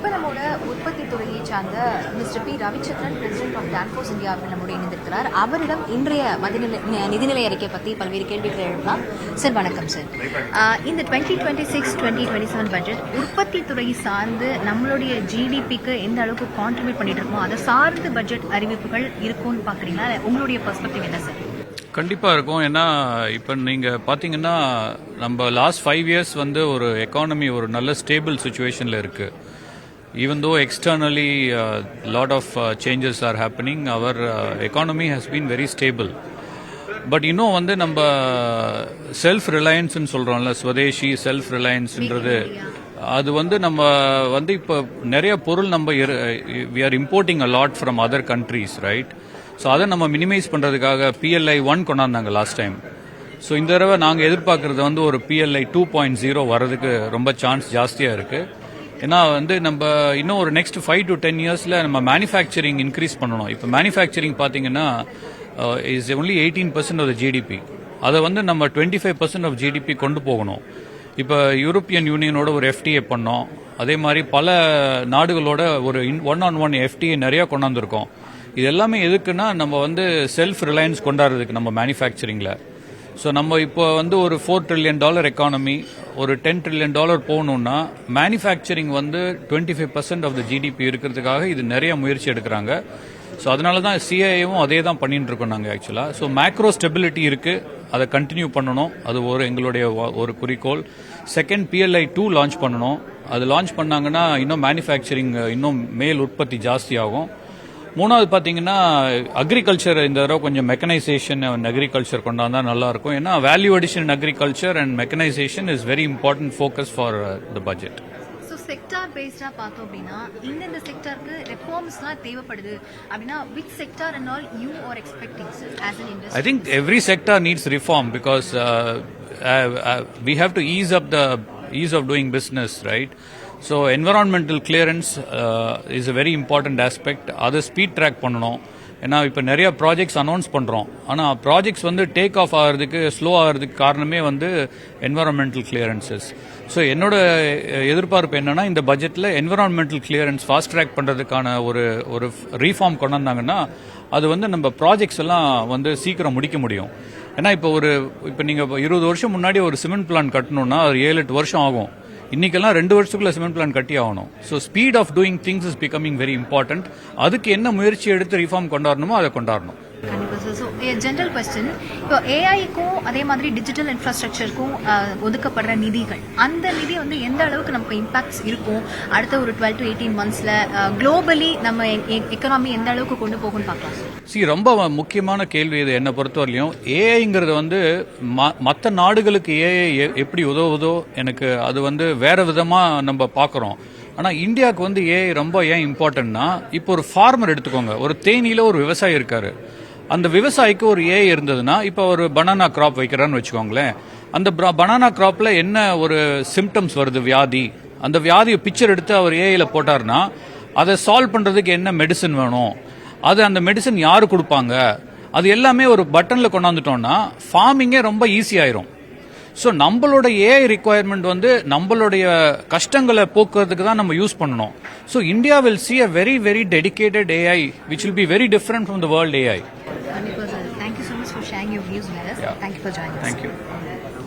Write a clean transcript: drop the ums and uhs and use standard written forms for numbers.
இப்போ நம்மோட உற்பத்தி துறையை சார்ந்த Mister P Ravichandran, president of Danfoss India அவர்கள் நம்முடைய இணைந்திருக்கிறார். அவரிடம் இன்றைய நிதிநிலை அறிக்கை பற்றி பல்வேறு கேள்விகளை எழுப்பலாம். சார் வணக்கம் சார். இந்த 2026-2027 பட்ஜெட் உற்பத்தி துறையை சார்ந்து நம்மளுடைய ஜிடிபிக்கு எந்த அளவுக்கு கான்ட்ரிபியூட் பண்ணிட்டு இருக்கோம், அதை சார்ந்து பட்ஜெட் அறிவிப்புகள் இருக்கும்னு பார்க்குறீங்களா? உங்களுடைய பெர்ஸ்பெக்டிவ் என்ன சார்? கண்டிப்பாக இருக்கும். ஏன்னா இப்போ நீங்கள் பார்த்தீங்கன்னா நம்ம லாஸ்ட் 5 இயர்ஸ் வந்து ஒரு எக்கானமி ஒரு நல்ல ஸ்டேபிள் சுச்சுவேஷனில் இருக்குது. Even though externally lot of changes are happening, our economy has been very stable. But இன்னும் வந்து நம்ம செல்ஃப் ரிலையன்ஸ்ன்னு சொல்கிறோம்ல, ஸ்வதேஷி செல்ஃப் ரிலையன்ஸ்ன்றது, அது வந்து நம்ம வந்து இப்போ நிறைய பொருள் நம்ம we are importing a lot from other countries, right? So அதை நம்ம மினிமைஸ் பண்ணுறதுக்காக PLI 1 கொண்டாந்தாங்க லாஸ்ட் டைம். ஸோ இந்த தடவை நாங்கள் எதிர்பார்க்குறது வந்து ஒரு PLI 2.0 வர்றதுக்கு ரொம்ப சான்ஸ் ஜாஸ்தியாக இருக்குது. ஏன்னா வந்து நம்ம இன்னும் ஒரு நெக்ஸ்ட் 5 to 10 இயர்ஸில் நம்ம மேனுஃபேக்சரிங் இன்க்ரீஸ் பண்ணணும். இப்போ மேனுஃபேக்சரிங் பார்த்தீங்கன்னா is only 18% of the GDP. அதை வந்து நம்ம 25% ஆஃப் ஜிடிபி கொண்டு போகணும். இப்போ யூரோப்பியன் யூனியனோட ஒரு FTA பண்ணோம். அதே மாதிரி பல நாடுகளோட ஒரு 1-on-1 FTA நிறையா கொண்டாந்துருக்கோம். இது எல்லாமே எதுக்குன்னா நம்ம வந்து செல்ஃப் ரிலையன்ஸ் கொண்டாடுறதுக்கு நம்ம மேனுஃபேக்சரிங்கில். ஸோ நம்ம இப்போ வந்து ஒரு $4 trillion எக்கானமி, ஒரு $10 trillion போகணுன்னா மேனுஃபேக்சரிங் வந்து 25% ஆஃப் த ஜிடிபி இருக்கிறதுக்காக இது நிறைய முயற்சி எடுக்கிறாங்க. ஸோ அதனால தான் CIAவும் அதே தான் பண்ணிட்டு இருக்கோம் நாங்கள் ஆக்சுவலாக. ஸோ மேக்ரோ ஸ்டெபிலிட்டி இருக்குது, அதை கண்டினியூ பண்ணணும். அது எங்களுடைய ஒரு குறிக்கோள். செகண்ட் PLI 2 லான்ச் பண்ணணும். அது லான்ச் பண்ணாங்கன்னா இன்னும் மேனுஃபேக்சரிங் இன்னும் மேல் உற்பத்தி ஜாஸ்தி ஆகும். மூணாவது பார்த்தீங்கன்னா அக்ரிகல்ச்சர் இந்த தடவை கொஞ்சம் மெக்கனைசேஷன் அண்ட் அக்ரிகல்ச்சர் கொண்டாந்தா நல்லா இருக்கும். ஏன்னா value addition in agriculture and mechanisation is very important focus for the budget. Sector பேஸ்டா பார்த்தோம் அப்படின்னா இந்த செக்டாருக்கு ரிஃபார்ம்ஸ்லாம் தேவைப்படுது அப்படின்னா which sector and all you are expecting as an industry? I think every sector needs reform because we have to ease of doing business, right? So environmental clearance is a very important aspect. அதை speed track பண்ணணும். ஏன்னா இப்போ நிறைய projects announce பண்ணுறோம், ஆனால் projects வந்து take off ஆகிறதுக்கு slow ஆகிறதுக்கு காரணமே வந்து என்விரான்மெண்டல் கிளியரன்சஸ். ஸோ என்னோட எதிர்பார்ப்பு என்னன்னா இந்த பட்ஜெட்டில் என்விரான்மெண்டல் கிளியரன்ஸ் ஃபாஸ்ட் ட்ராக் பண்ணுறதுக்கான ஒரு ரீஃபார்ம் கொண்டு வந்தாங்கன்னா அது வந்து நம்ம ப்ராஜெக்ட்ஸ் எல்லாம் வந்து சீக்கிரம் முடிக்க முடியும். ஏன்னா இப்போ நீங்கள் 20 வருஷம் முன்னாடி ஒரு சிமெண்ட் பிளான் கட்டணும்னா அது 7-8 வருஷம் ஆகும். இன்னைக்கெல்லாம் 2 வருஷத்துக்குள்ள சிமெண்ட் பிளான் கட்டி ஆகணும். So speed of doing things is becoming very important. அதுக்கு என்ன முயற்சி எடுத்து ரிஃபார்ம் கொண்டாடணுமோ அதை கொண்டாடணும். ஜெனரல் கொஸ்டின், இப்போ ஏஐக்கும் அதே மாதிரி டிஜிட்டல் இன்ஃப்ராஸ்ட்ரக்சருக்கும் ஒதுக்கப்படுற நிதிகள், அந்த நிதி வந்து எந்த அளவுக்கு நமக்கு இம்பாக்ட்ஸ் இருக்கும் அடுத்த ஒரு 12 to 18 monthsல குளோபலி நம்ம எக்கனாமி எந்த அளவுக்கு கொண்டு போகும்னு பார்க்கலாம்? ரொம்ப முக்கியமான கேள்வி இது. என்னை பொறுத்தவரையிலும் ஏஐங்கிறது வந்து மற்ற நாடுகளுக்கு ஏஐ எப்படி உதவுதோ எனக்கு அது வந்து வேற விதமா நம்ம பார்க்குறோம். ஆனால் இந்தியாவுக்கு வந்து ஏஐ ரொம்ப ஏன் இம்பார்ட்டன்ட்னா, இப்போ ஒரு ஃபார்மர் எடுத்துக்கோங்க, ஒரு தேனியில் ஒரு விவசாயி இருக்காரு. அந்த விவசாயிக்கு ஒரு ஏஐ இருந்ததுன்னா, இப்போ ஒரு பனானா கிராப் வைக்கிறான்னு வச்சுக்கோங்களேன், அந்த பனானா கிராப்ல என்ன ஒரு சிம்டம்ஸ் வருது, வியாதி, அந்த வியாதியை பிக்சர் எடுத்து அவர் ஏஐல போட்டார்னா அதை சால்வ் பண்றதுக்கு என்ன மெடிசன் வேணும், அந்த மெடிசன் யாரு கொடுப்பாங்க, அது எல்லாமே ஒரு பட்டன்ல கொண்டாந்துட்டோம்னா ஃபார்மிங்கே ரொம்ப ஈஸி ஆயிரும். ஸோ நம்மளோட ஏஐ ரிக்குவயர்மெண்ட் வந்து நம்மளுடைய கஷ்டங்களை போக்குறதுக்கு தான் நம்ம யூஸ் பண்ணணும். So India will see a very very dedicated AI which will be very different from the world AI. Thank you so much for sharing your views with us. Thank you for joining us. Thank you.